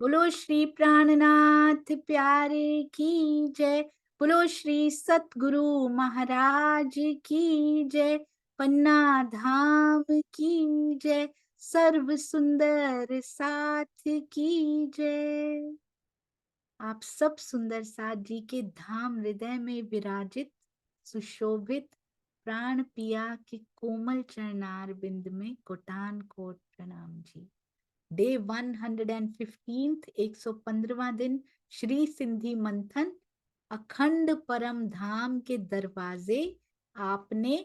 बोलो श्री प्राणनाथ प्यारे की जय। बोलो श्री सतगुरु महाराज की जय। पन्ना धाम की जय। सर्व सुंदर साथ की जय। आप सब सुंदर साथ जी के धाम हृदय में विराजित सुशोभित प्राण पिया के कोमल चरणार बिंद में कोटान कोट प्रणाम जी। डे 115, 115वां दिन श्री सिंधी मंथन। अखंड परम धाम के दरवाजे आपने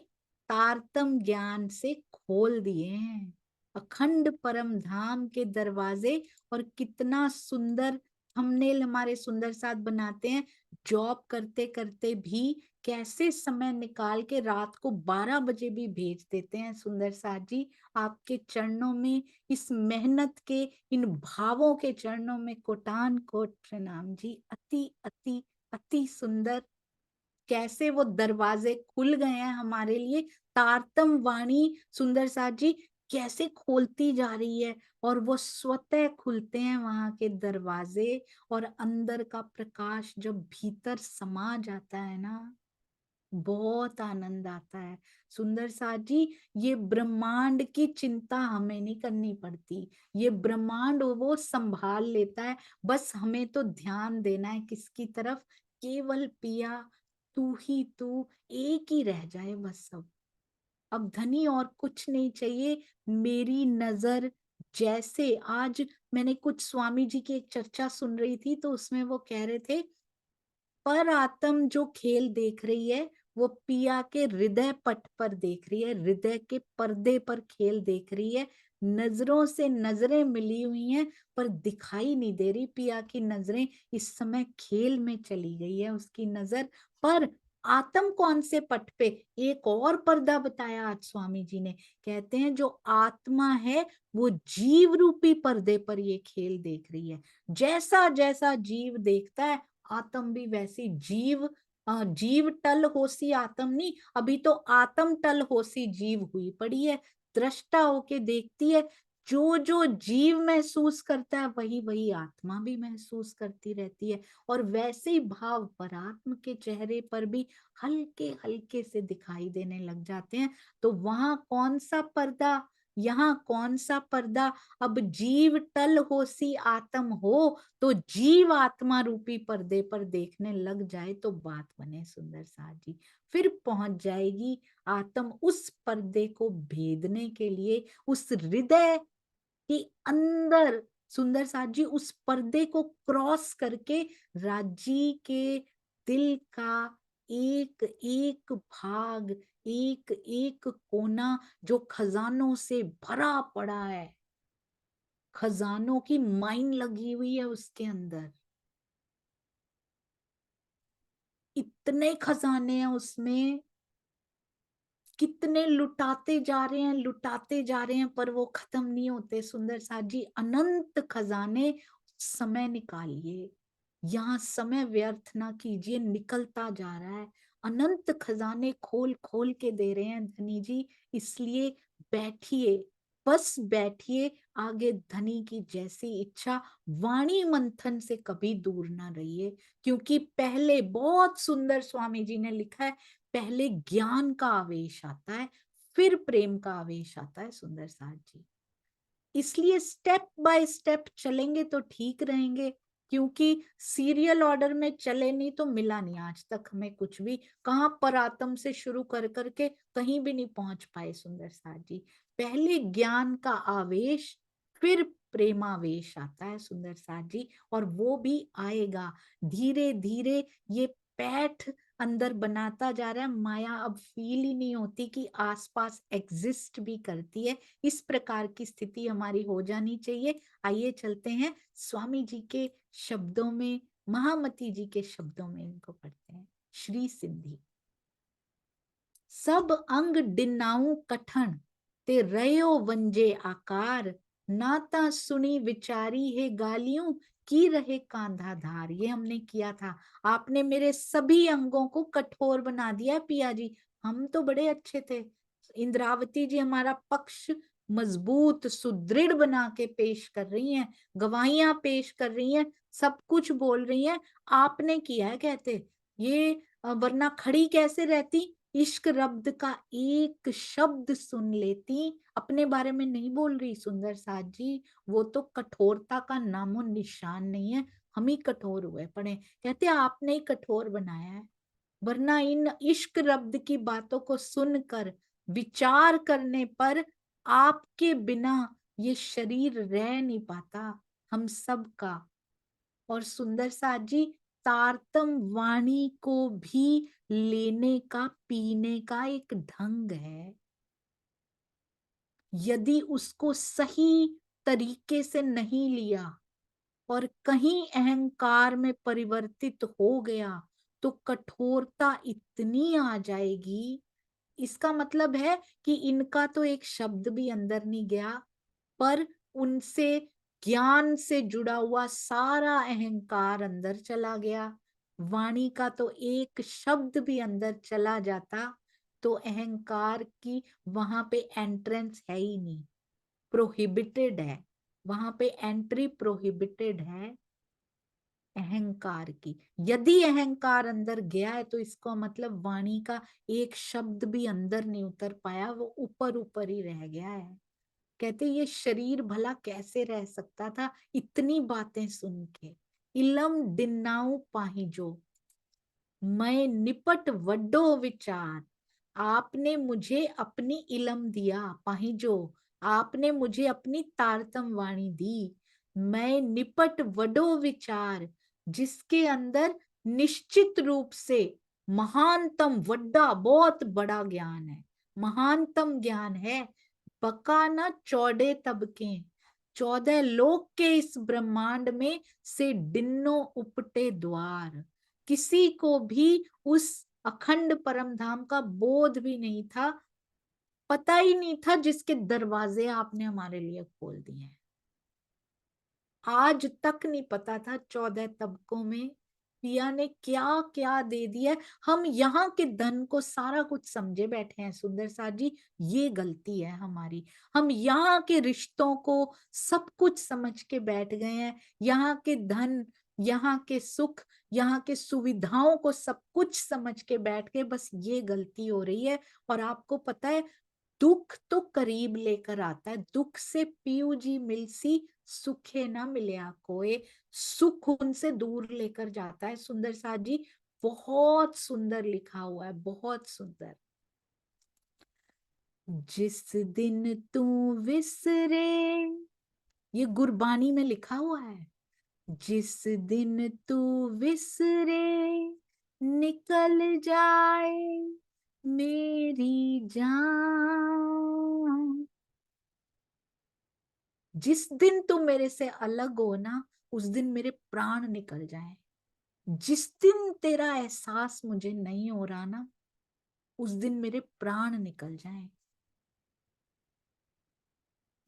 तारतम ज्ञान से खोल दिए हैं। अखंड परम धाम के दरवाजे। और कितना सुंदर थंबनेल हमारे सुंदर साथ बनाते हैं। जॉब करते करते भी कैसे समय निकाल के रात को 12 बजे भी भेज देते हैं सुंदर साथ जी। आपके चरणों में, इस मेहनत के, इन भावों के चरणों में कोटान कोट प्रणाम जी। अति अति अति सुंदर कैसे वो दरवाजे खुल गए हैं हमारे लिए। तारतम वाणी सुंदर साथ जी कैसे खोलती जा रही है और वो स्वतः खुलते हैं वहां के दरवाजे। और अंदर का प्रकाश जब भीतर समा जाता है ना, बहुत आनंद आता है सुंदर साथ जी। ये ब्रह्मांड की चिंता हमें नहीं करनी पड़ती। ये ब्रह्मांड वो संभाल लेता है। बस हमें तो ध्यान देना है किसकी तरफ? केवल पिया तू ही तू, एक ही रह जाए बस सब। अब धनी और कुछ नहीं चाहिए। मेरी नजर जैसे आज मैंने कुछ स्वामी जी की एक चर्चा सुन रही थी, तो उसमें वो कह रहे थे पर आत्म जो खेल देख रही है वो पिया के हृदय पट पर देख रही है, हृदय के पर्दे पर खेल देख रही है। नजरों से नजरें मिली हुई हैं पर दिखाई नहीं दे रही। पिया की नजरें इस समय खेल में चली गई है उसकी नजर। पर आत्म कौन से पट पे? एक और पर्दा बताया आज स्वामी जी ने। कहते हैं जो आत्मा है वो जीव रूपी पर्दे पर ये खेल देख रही है। जैसा जैसा जीव देखता है, आत्म भी वैसी जीव। जीव टल होसी आत्म नहीं, अभी तो आत्म टल होसी जीव हुई पड़ी है। दृष्टा होके देखती है। जो जो जीव महसूस करता है वही वही आत्मा भी महसूस करती रहती है। और वैसे ही भाव परात्म के चेहरे पर भी हल्के हल्के से दिखाई देने लग जाते हैं। तो वहां कौन सा पर्दा, यहाँ कौन सा पर्दा? अब जीव टल होसी आत्म हो, तो जीव आत्मा रूपी पर्दे पर देखने लग जाए तो बात बने सुंदर साथ जी। फिर पहुंच जाएगी आत्म उस पर्दे को भेदने के लिए, उस हृदय के अंदर सुंदर साथ जी, उस पर्दे को क्रॉस करके राजी के दिल का एक एक भाग, एक एक कोना जो खजानों से भरा पड़ा है, खजानों की माइन लगी हुई है उसके अंदर। इतने खजाने हैं उसमें, कितने लुटाते जा रहे हैं, लुटाते जा रहे हैं, पर वो खत्म नहीं होते सुंदर साथ जी। अनंत खजाने। समय निकालिए, यहाँ समय व्यर्थ ना कीजिए, निकलता जा रहा है। अनंत खजाने खोल खोल के दे रहे हैं धनी जी। इसलिए बैठिए, बस बैठिए। आगे धनी की जैसी इच्छा। वाणी मंथन से कभी दूर ना रहिए, क्योंकि पहले बहुत सुंदर स्वामी जी ने लिखा है, पहले ज्ञान का आवेश आता है, फिर प्रेम का आवेश आता है सुंदर साथ जी। इसलिए स्टेप बाय स्टेप चलेंगे तो ठीक रहेंगे, क्योंकि सीरियल ऑर्डर में चले नहीं तो मिला नहीं आज तक हमें कुछ भी। कहाँ पर आत्म से शुरू कर करके कहीं भी नहीं पहुंच पाए सुंदर साथ जी। पहले ज्ञान का आवेश, फिर प्रेमावेश आता है सुंदर साथ जी। और वो भी आएगा धीरे धीरे। ये पैठ अंदर बनाता जा रहा है। माया अब फील ही नहीं होती कि आसपास एग्जिस्ट भी करती है। इस प्रकार की स्थिति हमारी हो जानी चाहिए। आइए चलते हैं स्वामी जी के शब्दों में, महामती जी के शब्दों में इनको पढ़ते हैं। श्री सिंधी। सब अंग डिन्नाऊ कठण ते रयो वंजे आकार, नाता सुनी विचारी है गालियों की रहे कांधा धार। ये हमने किया था। आपने मेरे सभी अंगों को कठोर बना दिया पिया जी। हम तो बड़े अच्छे थे। इंद्रावती जी हमारा पक्ष मजबूत सुदृढ़ बना के पेश कर रही हैं, गवाहियां पेश कर रही हैं, सब कुछ बोल रही हैं। आपने किया है कहते ये, वरना खड़ी कैसे रहती, इश्क रब्द का एक शब्द सुन लेती। अपने बारे में नहीं बोल रही सुंदर साथ जी, वो तो कठोरता का नामो निशान नहीं है, हम ही कठोर हुए पड़े। कहते आपने ही कठोर बनाया है, वरना इन इश्क रब्द की बातों को सुनकर विचार करने पर आपके बिना ये शरीर रह नहीं पाता हम सब का। और सुंदर साथ जी, तारतम वाणी को भी लेने का पीने का एक ढंग है। यदि उसको सही तरीके से नहीं लिया और कहीं अहंकार में परिवर्तित हो गया तो कठोरता इतनी आ जाएगी। इसका मतलब है कि इनका तो एक शब्द भी अंदर नहीं गया, पर उनसे ज्ञान से जुड़ा हुआ सारा अहंकार अंदर चला गया। वाणी का तो एक शब्द भी अंदर चला जाता तो अहंकार की वहां पे एंट्रेंस है ही नहीं, प्रोहिबिटेड है, वहां पे एंट्री प्रोहिबिटेड है अहंकार की। यदि अहंकार अंदर गया है तो इसका मतलब वाणी का एक शब्द भी अंदर नहीं उतर पाया, वो ऊपर ऊपर ही रह गया है। कहते ये शरीर भला कैसे रह सकता था इतनी बातें सुन के। इलम दिन्नाऊ पाहिजो, मैं निपट वड्डो विचार। आपने मुझे अपनी इलम दिया पाहिजो, आपने मुझे अपनी तारतम वाणी दी। मैं निपट वडो विचार, जिसके अंदर निश्चित रूप से महानतम वड्डा बहुत बड़ा ज्ञान है, महानतम ज्ञान है। बका न 14 तबके, 14 लोक के इस ब्रह्मांड में से डिन्नो उपटे द्वार। किसी को भी उस अखंड परम धाम का बोध भी नहीं था, पता ही नहीं था, जिसके दरवाजे आपने हमारे लिए खोल दिए हैं। आज तक नहीं पता था 14 तबकों में पिया ने क्या क्या दे दिया है। हम यहाँ के धन को सारा कुछ समझे बैठे हैं सुंदर साथ जी, ये गलती है हमारी। हम यहाँ के रिश्तों को सब कुछ समझ के बैठ गए हैं, यहाँ के धन, यहाँ के सुख, यहाँ के सुविधाओं को सब कुछ समझ के बैठ के, बस ये गलती हो रही है। और आपको पता है दुख तो करीब लेकर आता है, दुख से पीयू जी मिलसी सुखे ना मिलया कोई, सुख उनसे दूर लेकर जाता है। सुंदर साथ जी बहुत सुंदर लिखा हुआ है, बहुत सुंदर। जिस दिन तू विसरे, ये गुरबानी में लिखा हुआ है। जिस दिन तू विसरे निकल जाए मेरी जान, जिस दिन तू मेरे से अलग हो ना उस दिन मेरे प्राण निकल जाए। जिस दिन तेरा एहसास मुझे नहीं हो रहा ना उस दिन मेरे प्राण निकल जाए।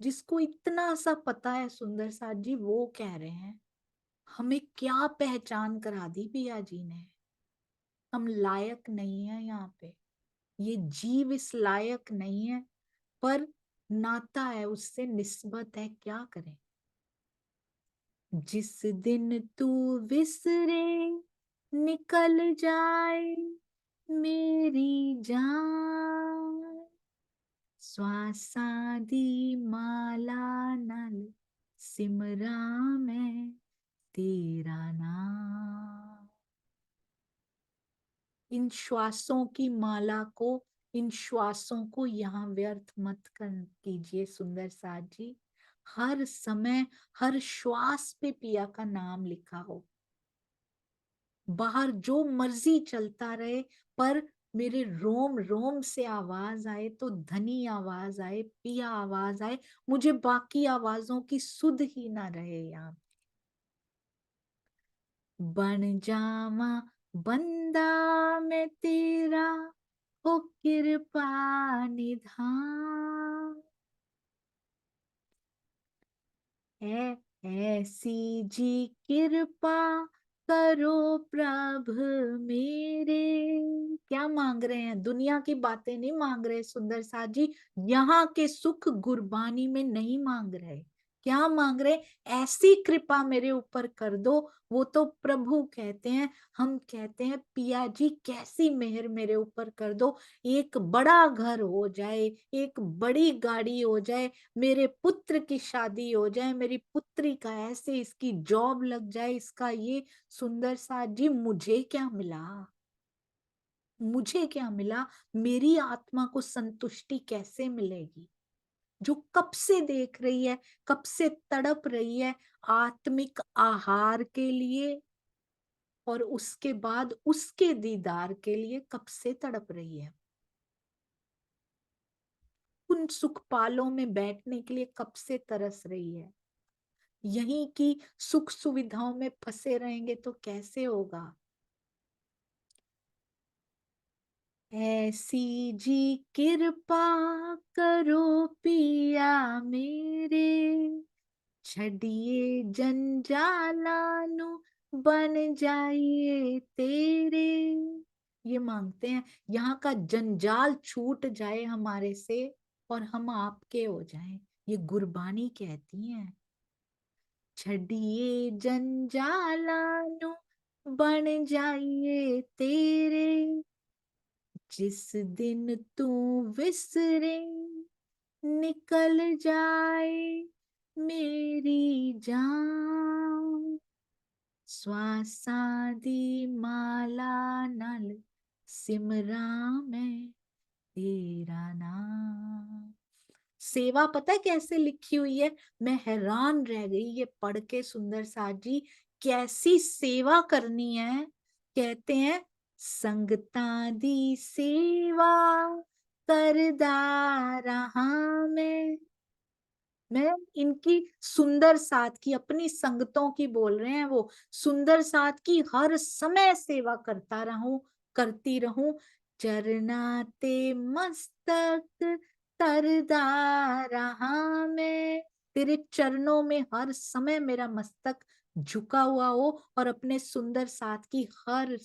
जिसको इतना सा पता है सुंदर साथ जी वो कह रहे हैं हमें क्या पहचान करा दी पिया जी ने, हम लायक नहीं है यहाँ पे, ये जीव इस लायक नहीं है, पर नाता है उससे निस्बत है, क्या करें। जिस दिन तू विसरे निकल जाए मेरी जान, श्वासां दी माला नाल सिमरा मैं तेरा नाम। इन श्वासों की माला को, इन श्वासों को यहाँ व्यर्थ मत कर कीजिए सुंदर साथ जी। हर समय हर श्वास पे पिया का नाम लिखा हो, बाहर जो मर्जी चलता रहे, पर मेरे रोम रोम से आवाज आए तो धनी आवाज आए, पिया आवाज आए, मुझे बाकी आवाजों की सुध ही ना रहे यहाँ। बन जावा बंदा मैं तेरा, हो कृपा निधान, है ऐसी जी कृपा करो प्रभु मेरे। क्या मांग रहे हैं? दुनिया की बातें नहीं मांग रहे सुंदर साथ जी, यहाँ के सुख गुरबानी में नहीं मांग रहे। क्या मांग रहे? ऐसी कृपा मेरे ऊपर कर दो। वो तो प्रभु कहते हैं, हम कहते हैं पिया जी कैसी मेहर मेरे ऊपर कर दो। एक बड़ा घर हो जाए, एक बड़ी गाड़ी हो जाए, मेरे पुत्र की शादी हो जाए, मेरी पुत्री का ऐसे इसकी जॉब लग जाए, इसका ये। सुंदर साथ जी, मुझे क्या मिला? मुझे क्या मिला? मेरी आत्मा को संतुष्टि कैसे मिलेगी? जो कब से देख रही है, कब से तड़प रही है आत्मिक आहार के लिए, और उसके बाद उसके दीदार के लिए कब से तड़प रही है। उन सुखपालों में बैठने के लिए कब से तरस रही है। यहीं की सुख सुविधाओं में फंसे रहेंगे तो कैसे होगा। ऐसी जी कृपा करो पिया मेरे, छड़िए जंजालानु बन जाइए तेरे। ये मांगते हैं यहाँ का जंजाल छूट जाए हमारे से और हम आपके हो जाएं। ये गुरबानी कहती है, छड़िए जंजालानु बन जाइए तेरे, जिस दिन तू विसरे निकल जाए मेरी जान, श्वासां दी माला नल सिमरा मैं तेरा नाम। सेवा पता है कैसे लिखी हुई है? मैं हैरान रह गई ये पढ़ के सुंदर साथ जी, कैसी सेवा करनी है। कहते हैं, संगतां दी सेवा करदा रहा मैं इनकी सुंदर साथ की, अपनी संगतों की बोल रहे हैं वो, सुंदर साथ की हर समय सेवा करता रहूं, करती रहूं। चरना ते मस्तक तरदा रहा मैं, तेरे चरणों में हर समय मेरा मस्तक झुका हुआ हो और अपने सुंदर साथ की हर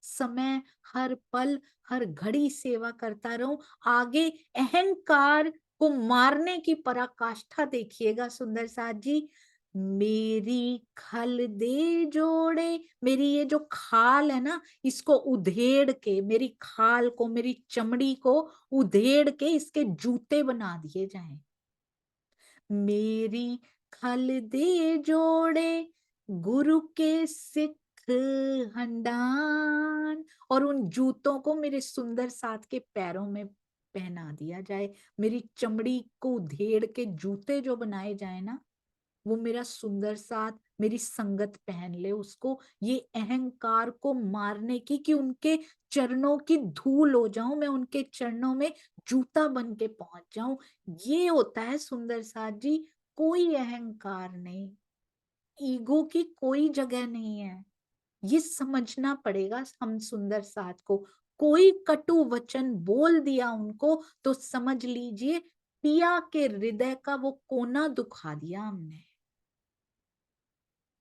समय, हर पल, हर घड़ी सेवा करता रहूं। आगे अहंकार को मारने की पराकाष्ठा देखिएगा सुंदर साथ जी। मेरी खल दे जोड़े, मेरी ये जो खाल है ना, इसको उधेड़ के, मेरी खाल को, मेरी चमड़ी को उधेड़ के इसके जूते बना दिए जाएं। मेरी खल दे जोड़े गुरु के सिख हंडान, और उन जूतों को मेरे सुंदर साथ के पैरों में पहना दिया जाए। मेरी चमड़ी को उधेड़ के जूते जो बनाए जाए ना, वो मेरा सुंदर साथ, मेरी संगत पहन ले उसको, ये अहंकार को मारने की, कि उनके चरणों की धूल हो जाऊं मैं, उनके चरणों में जूता बन के पहुंच जाऊं। ये होता है सुंदर साथ जी। कोई अहंकार नहीं, ईगो की कोई जगह नहीं है। ये समझना पड़ेगा हम सुंदर साथ को। कोई कटु वचन बोल दिया उनको तो समझ लीजिए पिया के हृदय का वो कोना दुखा दिया हमने।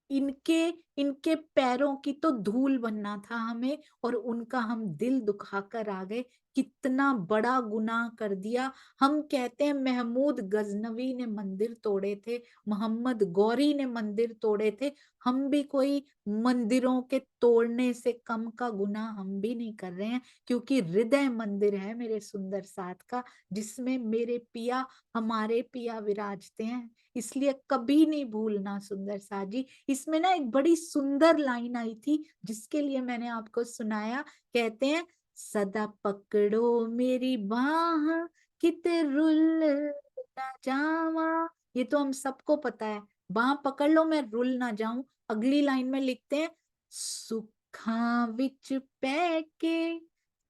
इनके इनके पैरों की तो धूल बनना था हमें, और उनका हम दिल दुखाकर आ गए। कितना बड़ा गुनाह कर दिया। हम कहते हैं महमूद गजनवी ने मंदिर तोड़े थे, मोहम्मद गौरी ने मंदिर तोड़े थे। हम भी कोई मंदिरों के तोड़ने से कम का गुनाह हम भी नहीं कर रहे हैं, क्योंकि हृदय मंदिर है मेरे सुंदर साथ का, जिसमें मेरे पिया, हमारे पिया विराजते हैं। इसलिए कभी नहीं भूलना सुंदर साथ जी। इसमें ना एक बड़ी सुंदर लाइन आई थी जिसके लिए मैंने आपको सुनाया। कहते हैं, सदा पकड़ो मेरी बाह किते रुल ना जावा। ये तो हम सबको पता है, बाह पकड़ लो मैं रुल ना जाऊं। अगली लाइन में लिखते हैं, सुखा विच पै के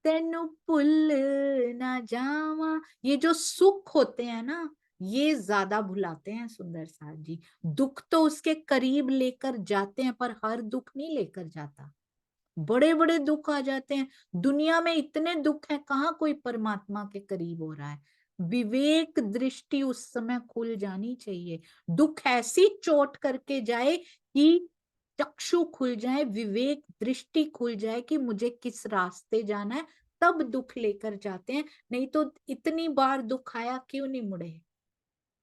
तेनु भुल ना जावा। ये जो सुख होते हैं ना, ये ज्यादा भुलाते हैं सुंदर साथ जी। दुख तो उसके करीब लेकर जाते हैं, पर हर दुख नहीं लेकर जाता। बड़े बड़े दुख आ जाते हैं। दुनिया में इतने दुख हैं, कहाँ कोई परमात्मा के करीब हो रहा है। विवेक दृष्टि उस समय खुल जानी चाहिए। दुख ऐसी चोट करके जाए कि चक्षु खुल जाए, विवेक दृष्टि खुल जाए कि मुझे किस रास्ते जाना है, तब दुख लेकर जाते हैं। नहीं तो इतनी बार दुख आया क्यों नहीं मुड़े।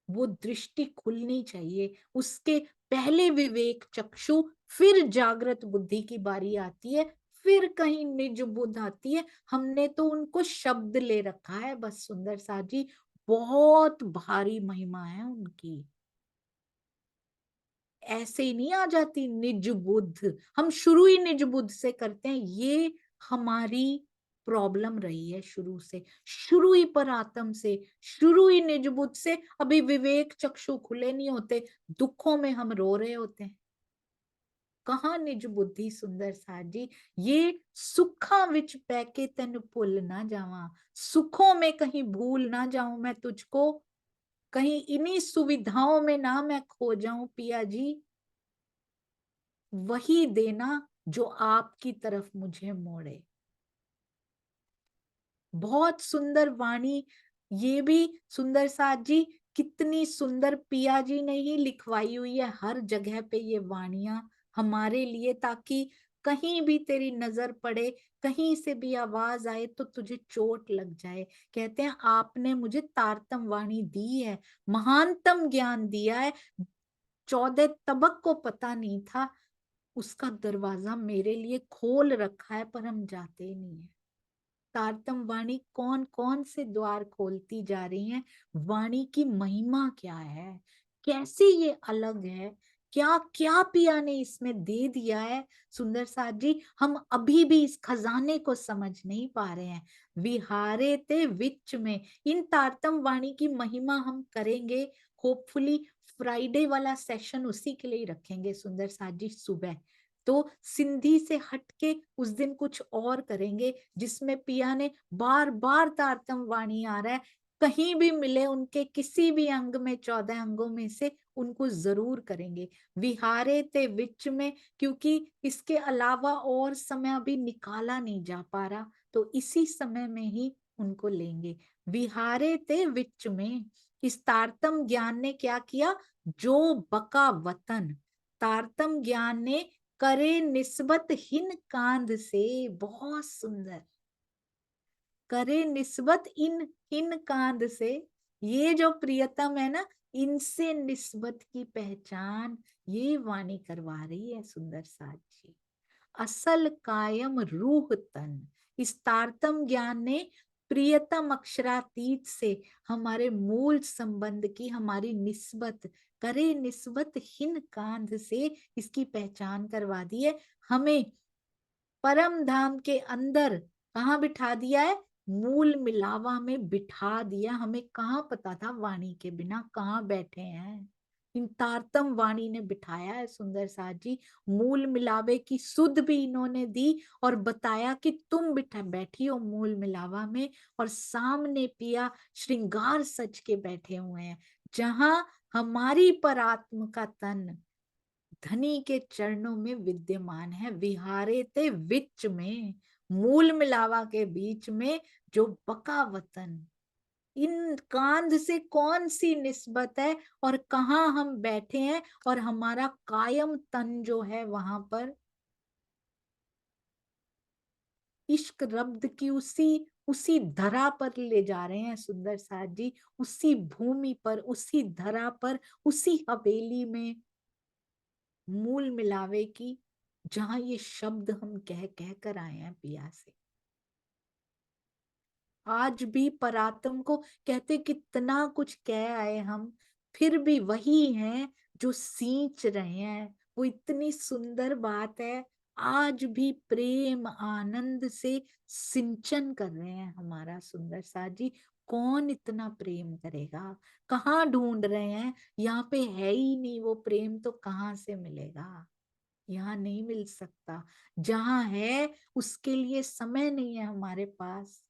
वो दृष्टि खुलनी चाहिए, उसके पहले विवेक चक्षु, फिर जागृत बुद्धि की बारी आती है, फिर कहीं निज बुद्ध आती है। हमने तो उनको शब्द ले रखा है बस सुंदर सा जी, बहुत भारी महिमा है उनकी। ऐसे ही नहीं आ जाती निज बुद्ध, हम शुरू ही निज बुद्ध से करते हैं, ये हमारी प्रॉब्लम रही है शुरू से, शुरू ही पर आत्म से, शुरू ही निज बुद्ध से। अभी विवेक चक्षु खुले नहीं होते, दुखों में हम रो रहे होते हैं। कहाँ निज बुद्धि सुंदर साथ जी, ये सुखा विच पैके तन भुल ना जावा, सुखों में कहीं भूल ना जाऊं मैं तुझको, कहीं इन्हीं सुविधाओं में ना मैं खो जाऊं पिया जी। वही देना जो आपकी तरफ मुझे मोड़े। बहुत सुंदर वाणी, ये भी सुंदर साथ जी, कितनी सुंदर पिया जी ने ही लिखवाई हुई है हर जगह पे ये वाणियां हमारे लिए, ताकि कहीं भी तेरी नजर पड़े, कहीं से भी आवाज आए तो तुझे चोट लग जाए। कहते हैं आपने मुझे तारतम वाणी दी है, महानतम ज्ञान दिया है, 14 तबक को पता नहीं था, उसका दरवाजा मेरे लिए खोल रखा है, पर हम जाते नहीं है। तारतम वाणी कौन कौन से द्वार खोलती जा रही है, वाणी की महिमा क्या है, कैसे ये अलग है, क्या क्या पिया ने इसमें दे दिया है। सुंदर साथ जी, हम अभी भी इस खजाने को समझ नहीं पा रहे हैं। विहारे ते विच में, इन तारतम वाणी की महिमा हम करेंगे। होपफुली फ्राइडे वाला सेशन उसी के लिए ही रखेंगे सुंदर साथ जी, सुबह तो सिंधी से हटके उस दिन कुछ और करेंगे, जिसमें पिया ने बार बार तारतम वाणी आ रहा है, कहीं भी मिले उनके किसी भी अंग में, 14 अंगों में से, उनको जरूर करेंगे। विहारे ते विच में, क्योंकि इसके अलावा और समय अभी निकाला नहीं जा पा रहा, तो इसी समय में ही उनको लेंगे। विहारे ते विच में, इस तारतम ज्ञान ने क्या किया, जो बका वतन, तारतम ज्ञान ने करे निस्बत हिन कांध से, बहुत सुंदर, करे निस्बत इन हिन कांध से, ये जो प्रियतम है ना, इनसे निस्बत की पहचान ये वाणी करवा रही है सुंदर साथ जी। असल कायम रूह तन, इस तारतम ज्ञान ने प्रियतम अक्षरातीत से हमारे मूल संबंध की, हमारी निस्बत, करे निस्बत हिन कांध से, इसकी पहचान करवा दी है। हमें परम धाम के अंदर कहाँ बिठा दिया है, मूल मिलावा में बिठा दिया। हमें कहाँ पता था वाणी के बिना कहाँ बैठे हैं, इन तारतम वाणी ने बिठाया है सुंदर साथ जी। मूल मिलावे की सुध भी इन्होंने दी और बताया कि तुम बिठा बैठी हो मूल मिलावा में, और सामने पिया श्रृंगार सच के बैठे हुए हैं, जहां हमारी परात्म का तन धनी के चरणों में विद्यमान है। विहारे ते विच में, मूल मिलावा के बीच में, जो बका वतन, इन कांध से कौन सी निस्बत है और कहाँ हम बैठे हैं, और हमारा कायम तन जो है वहां पर इश्क रब्द की उसी उसी धरा पर ले जा रहे हैं सुंदर साथ जी, उसी भूमि पर, उसी धरा पर, उसी हवेली में, मूल मिलावे की, जहां ये शब्द हम कह कह कर आए हैं पिया से। आज भी परात्म को कहते, कितना कुछ कह आए हम, फिर भी वही हैं जो सींच रहे हैं। वो इतनी सुंदर बात है, आज भी प्रेम आनंद से सिंचन कर रहे हैं हमारा सुंदर साथ जी। कौन इतना प्रेम करेगा, कहाँ ढूंढ रहे हैं, यहाँ पे है ही नहीं वो प्रेम, तो कहाँ से मिलेगा, यहाँ नहीं मिल सकता। जहां है उसके लिए समय नहीं है हमारे पास,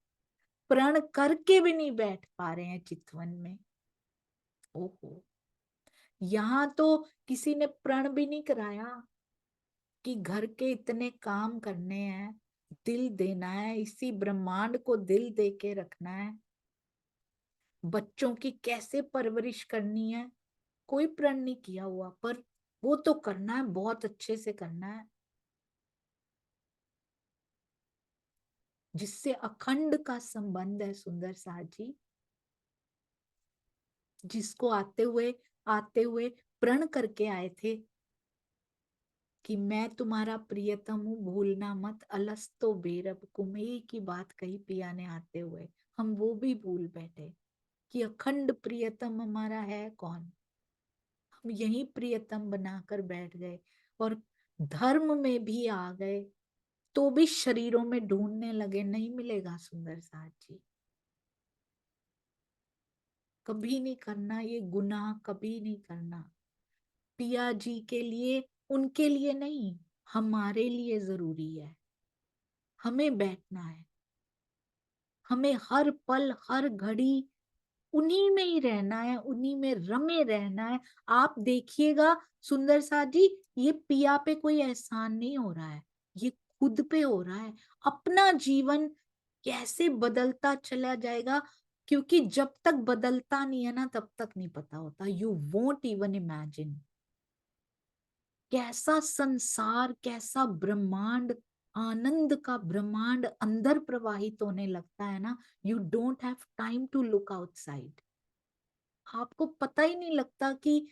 प्रण करके भी नहीं बैठ पा रहे हैं चितवन में। ओहो, यहाँ तो किसी ने प्रण भी नहीं कराया कि घर के इतने काम करने हैं, दिल देना है, इसी ब्रह्मांड को दिल दे के रखना है, बच्चों की कैसे परवरिश करनी है, कोई प्रण नहीं किया हुआ। पर वो तो करना है, बहुत अच्छे से करना है, जिससे अखंड का संबंध है सुंदर साथ जी, जिसको आते हुए प्रण करके आए थे कि मैं तुम्हारा प्रियतम हूँ, भूलना मत, अलस्तो बेरब कुमेई की बात कही पिया ने आते हुए, हम वो भी भूल बैठे कि अखंड प्रियतम हमारा है कौन। हम यही प्रियतम बनाकर बैठ गए और धर्म में भी आ गए, तो भी शरीरों में ढूंढने लगे, नहीं मिलेगा सुंदर साथ जी। कभी नहीं करना ये गुनाह, कभी नहीं करना। पिया जी के लिए, उनके लिए नहीं, हमारे लिए जरूरी है। हमें बैठना है, हमें हर पल हर घड़ी उन्हीं में ही रहना है, उन्हीं में रमे रहना है। आप देखिएगा सुंदर साथ जी, ये पिया पे कोई एहसान नहीं हो रहा है, ये खुद पे हो रहा है। अपना जीवन कैसे बदलता चला जाएगा, क्योंकि जब तक बदलता नहीं है ना, तब तक नहीं पता होता। यू वोंट इवन इमेजिन कैसा संसार, कैसा ब्रह्मांड, आनंद का ब्रह्मांड अंदर प्रवाहित होने लगता है ना। You don't have time to look outside. आपको पता ही नहीं लगता कि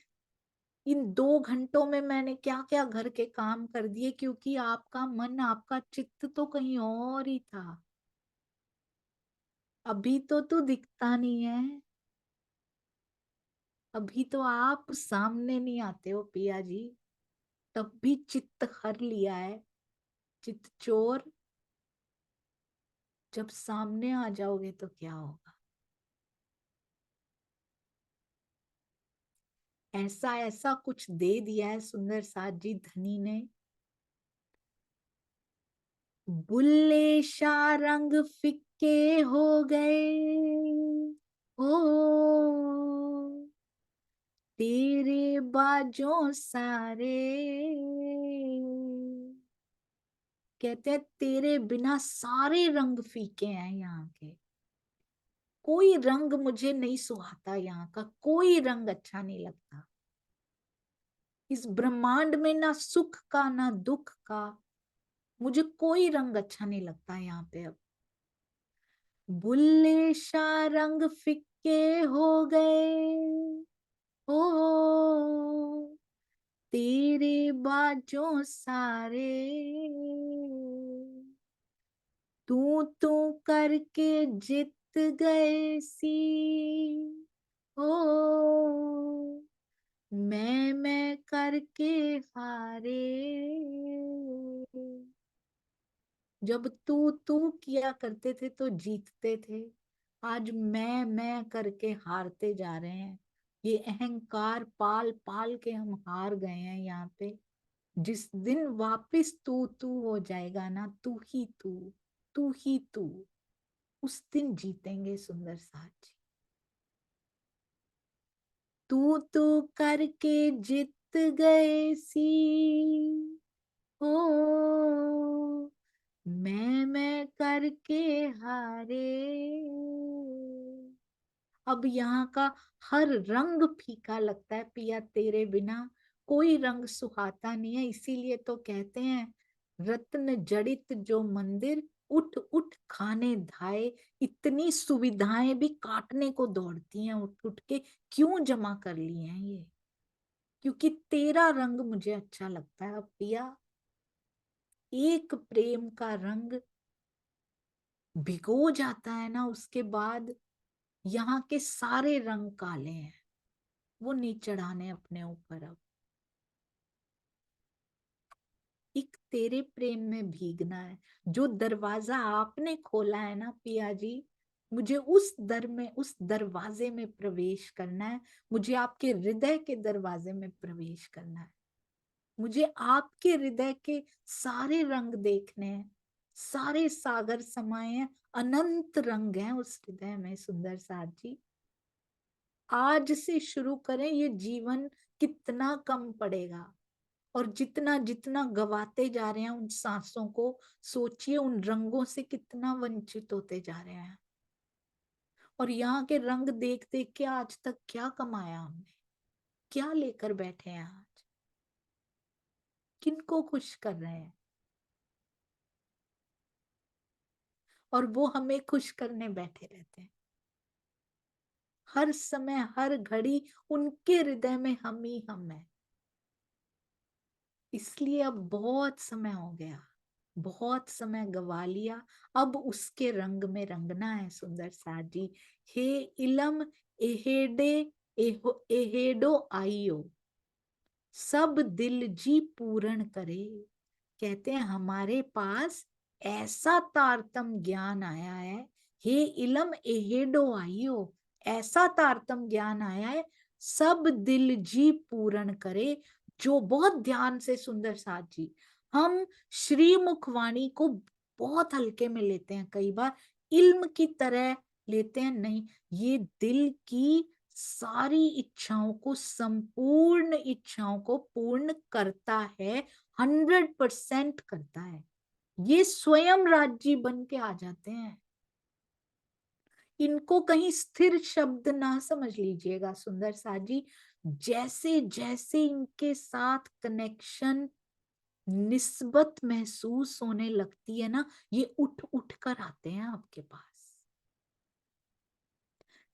इन 2 घंटों में मैंने क्या क्या घर के काम कर दिए, क्योंकि आपका मन, आपका चित्त तो कहीं और ही था। अभी तो तू दिखता नहीं है, अभी तो आप सामने नहीं आते हो पिया जी, तब भी चित्त हर लिया है, चित्त चोर। जब सामने आ जाओगे तो क्या होगा। ऐसा ऐसा कुछ दे दिया है सुंदर साथ जी धनी ने, बुल्ले शाह रंग फिक्के हो गए, ओ तेरे बाजों सारे, कहते हैं तेरे बिना सारे रंग फीके हैं यहाँ के। कोई रंग मुझे नहीं सुहाता, यहाँ का कोई रंग अच्छा नहीं लगता। इस ब्रह्मांड में ना सुख का ना दुख का, मुझे कोई रंग अच्छा नहीं लगता यहाँ पे अब। बुल्ले शाह रंग फिक्के हो गए, ओ तेरे बाजों सारे, तू करके जीत गए सी, ओ मैं करके हारे। जब तू किया करते थे तो जीतते थे, आज मैं करके हारते जा रहे हैं। ये अहंकार पाल पाल के हम हार गए हैं यहाँ पे। जिस दिन वापिस तू हो जाएगा ना, तू ही तू, उस दिन जीतेंगे सुंदर साथ जी। तू करके जीत गए सी, ओ मैं करके हारे। अब यहाँ का हर रंग फीका लगता है पिया, तेरे बिना कोई रंग सुहाता नहीं है। इसीलिए तो कहते हैं रत्न जड़ित जो मंदिर, उठ उठ खाने धाए। इतनी सुविधाएं भी काटने को दौड़ती हैं उठ उठ के, क्यों जमा कर ली हैं ये, क्योंकि तेरा रंग मुझे अच्छा लगता है। अब पिया, एक प्रेम का रंग भिगो जाता है ना, उसके बाद यहाँ के सारे रंग काले हैं, वो नहीं चढ़ाने अपने ऊपर। अब एक तेरे प्रेम में भीगना है। जो दरवाजा आपने खोला है ना पिया जी, मुझे उस दर में, उस दरवाजे में प्रवेश करना है। मुझे आपके हृदय के दरवाजे में प्रवेश करना है। मुझे आपके हृदय के सारे रंग देखने हैं। सारे सागर समाये हैं, अनंत रंग हैं उस हृदय में सुंदर साथ जी। आज से शुरू करें, ये जीवन कितना कम पड़ेगा। और जितना जितना गवाते जा रहे हैं उन सांसों को, सोचिए उन रंगों से कितना वंचित होते जा रहे हैं। और यहाँ के रंग देख देख के आज तक क्या कमाया हमने, क्या लेकर बैठे हैं आज। किनको खुश कर रहे हैं, और वो हमें खुश करने बैठे रहते हैं। हर समय हर घड़ी उनके हृदय में हम ही हम है। इसलिए अब बहुत समय हो गया, बहुत समय गवा लिया, अब उसके रंग में रंगना है सुंदर साथ जी। हे इलम एहेडे एहेडो आइयो, सब दिल जी पूर्ण करे। कहते हैं हमारे पास ऐसा तारतम ज्ञान आया है, हे इलम एहेडो आइयो, ऐसा तारतम ज्ञान आया है, सब दिल जी पूर्ण करे। जो बहुत ध्यान से सुंदर साथ जी, हम श्री मुखवाणी को बहुत हल्के में लेते हैं, कई बार इल्म की तरह लेते हैं, नहीं, ये दिल की सारी इच्छाओं को, संपूर्ण इच्छाओं को पूर्ण करता है, 100% करता है। ये स्वयं राज्य बन के आ जाते हैं। इनको कहीं स्थिर शब्द ना समझ लीजिएगा सुंदर साथ जी। जैसे जैसे इनके साथ कनेक्शन, निस्बत महसूस होने लगती है ना, ये उठ उठ कर आते हैं आपके पास।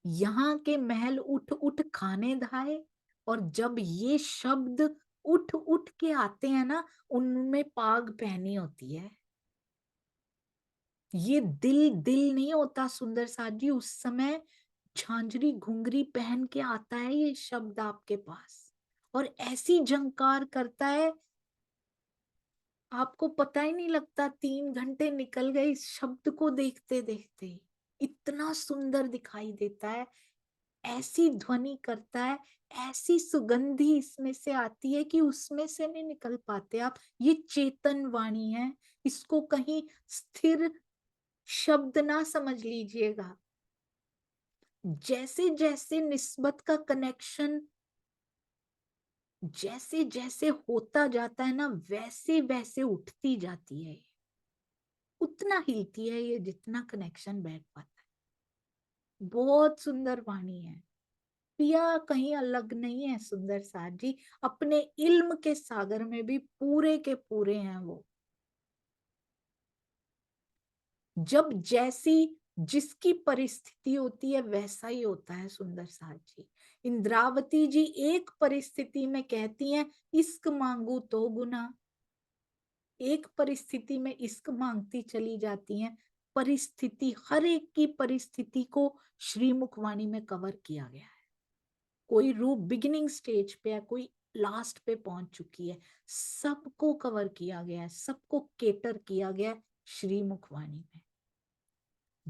यहाँ के महल उठ उठ खाने धाए, और जब ये शब्द उठ उठ के आते हैं ना, उनमें पाग पहनी होती है। ये दिल दिल नहीं होता सुंदर साथ जी, उस समय झांझरी घुंघरी पहन के आता है ये शब्द आपके पास, और ऐसी झंकार करता है, आपको पता ही नहीं लगता 3 घंटे निकल गए इस शब्द को देखते देखते। इतना सुंदर दिखाई देता है, ऐसी ध्वनि करता है, ऐसी सुगंधी इसमें से आती है कि उसमें से नहीं निकल पाते आप। ये चेतन वाणी है, इसको कहीं स्थिर शब्द ना समझ लीजिएगा। जैसे जैसे निस्बत का कनेक्शन जैसे जैसे होता जाता है ना, वैसे वैसे उठती जाती है, उतना हिलती है ये जितना कनेक्शन बैठ पाता है। बहुत सुंदर वाणी है, पिया कहीं अलग नहीं है सुंदर साथ जी, अपने इल्म के सागर में भी पूरे के पूरे हैं वो। जब जैसी जिसकी परिस्थिति होती है वैसा ही होता है सुंदर साथ जी। इंद्रावती जी एक परिस्थिति में कहती हैं इश्क मांगू तो गुना, एक परिस्थिति में इश्क मांगती चली जाती हैं। परिस्थिति, हर एक की परिस्थिति को श्रीमुखवाणी में कवर किया गया है। कोई रूप बिगिनिंग स्टेज पे है, कोई लास्ट पे पहुंच चुकी है, सबको कवर किया गया है, सबको केटर किया गया है श्री मुखवाणी में।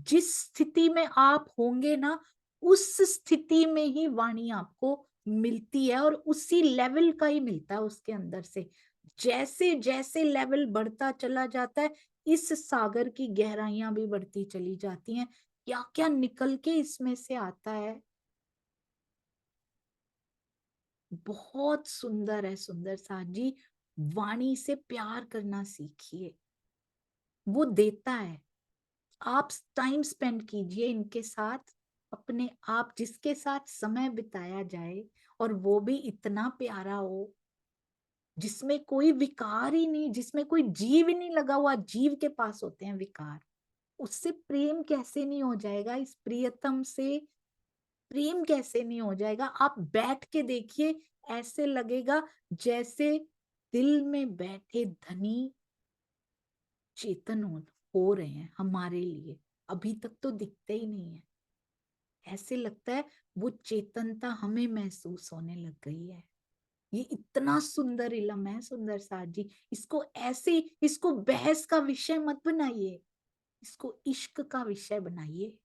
जिस स्थिति में आप होंगे ना, उस स्थिति में ही वाणी आपको मिलती है, और उसी लेवल का ही मिलता है उसके अंदर से। जैसे जैसे लेवल बढ़ता चला जाता है, इस सागर की गहराइयां भी बढ़ती चली जाती हैं। क्या क्या निकल के इसमें से आता है, बहुत सुंदर है सुंदर साथ जी। वाणी से प्यार करना सीखिए, वो देता है। आप टाइम स्पेंड कीजिए इनके साथ, अपने आप जिसके साथ समय बिताया जाए, और वो भी इतना प्यारा हो, जिसमें कोई विकार ही नहीं, जिसमें कोई जीव ही नहीं लगा हुआ। जीव के पास होते हैं विकार, उससे प्रेम कैसे नहीं हो जाएगा, इस प्रियतम से प्रेम कैसे नहीं हो जाएगा। आप बैठ के देखिए, ऐसे लगेगा जैसे दिल में बैठे धनी चेतन हो रहे हैं हमारे लिए। अभी तक तो दिखते ही नहीं है, ऐसे लगता है वो चेतनता हमें महसूस होने लग गई है। ये इतना सुंदर इलम है सुंदर साथ जी, इसको ऐसे, इसको बहस का विषय मत बनाइए, इसको इश्क का विषय बनाइए।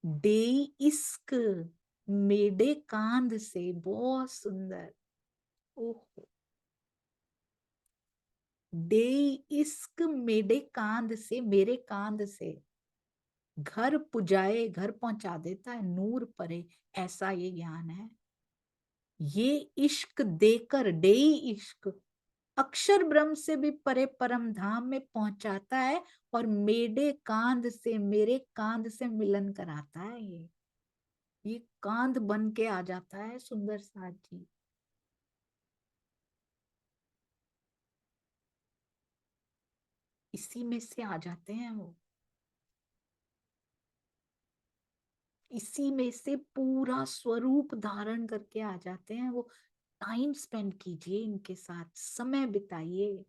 डे इश्क मेरे कांध से, बहुत सुंदर। ओहो, डे इश्क मेरे कांध से, मेरे कांध से घर पुजाए, घर पहुंचा देता है, नूर परे, ऐसा ये ज्ञान है। ये इश्क देकर, डे इश्क अक्षर ब्रह्म से भी परे परम धाम में पहुंचाता है, और मेरे कांध से, मेरे कांध से मिलन कराता है। ये कांध बन के आ जाता है सुंदर साथ जी। इसी में से आ जाते हैं वो, इसी में से पूरा स्वरूप धारण करके आ जाते हैं वो। टाइम स्पेंड कीजिए इनके साथ, समय बिताइए,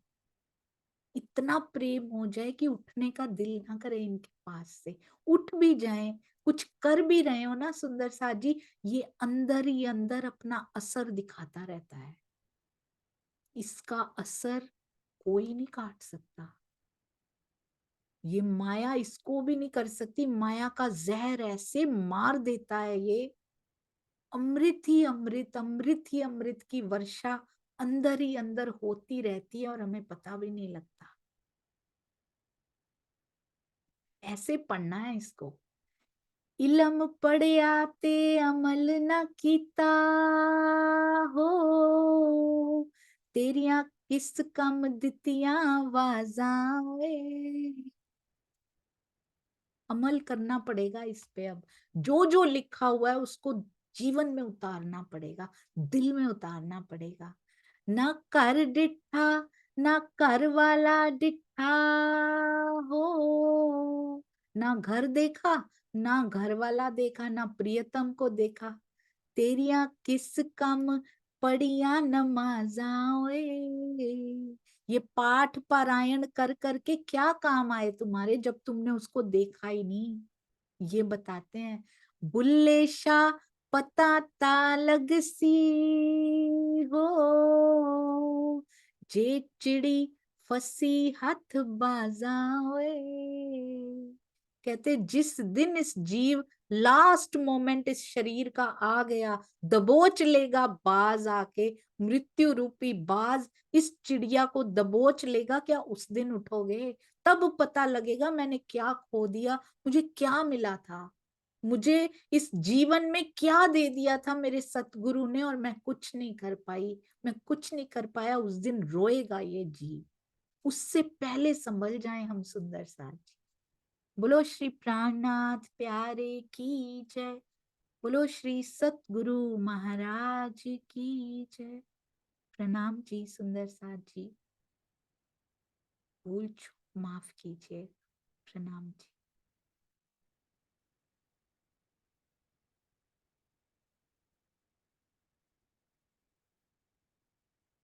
इतना प्रेम हो जाए कि उठने का दिल ना करे इनके पास से। उठ भी जाएं, कुछ कर भी रहे हो ना सुंदर साथ जी, ये अंदर ही अंदर अपना असर दिखाता रहता है। इसका असर कोई नहीं काट सकता, ये माया इसको भी नहीं कर सकती। माया का जहर ऐसे मार देता है ये, अमृत ही अमृत, अमृत ही अमृत की वर्षा अंदर ही अंदर होती रहती है और हमें पता भी नहीं लगता। ऐसे पढ़ना है इसको। इलम पढ़िया ते अमल न कीता हो, तेरिया किस कम दितियां वाजां वे। अमल करना पड़ेगा इस पे। अब जो जो लिखा हुआ है उसको जीवन में उतारना पड़ेगा, दिल में उतारना पड़ेगा। ना कर डिठा, ना घर वाला डिठा हो, ना घर देखा, ना घर वाला देखा, ना प्रियतम को देखा, तेरिया किस कम पढ़िया नमाजा ओए। ये पाठ पारायण कर करके क्या काम आए तुम्हारे, जब तुमने उसको देखा ही नहीं। ये बताते हैं, बुल्ले शाह पता तालग सी हो, जे चिड़ी फसी हथ बाजा ओए। कहते जिस दिन इस जीव लास्ट मोमेंट इस शरीर का आ गया, दबोच लेगा बाज आके, मृत्यु रूपी बाज इस चिड़िया को दबोच लेगा, क्या उस दिन उठोगे? तब पता लगेगा मैंने क्या खो दिया, मुझे क्या मिला था, मुझे इस जीवन में क्या दे दिया था मेरे सतगुरु ने और मैं कुछ नहीं कर पाई, मैं कुछ नहीं कर पाया। उस दिन रोएगा ये जीव, उससे पहले संभल जाए हम सुंदर साथ जी। बोलो श्री प्राणनाथ प्यारे की जय, बोलो श्री सतगुरु महाराज की जय। प्रणाम जी सुंदर साथ जी, भूल चूक माफ कीजिए, प्रणाम जी।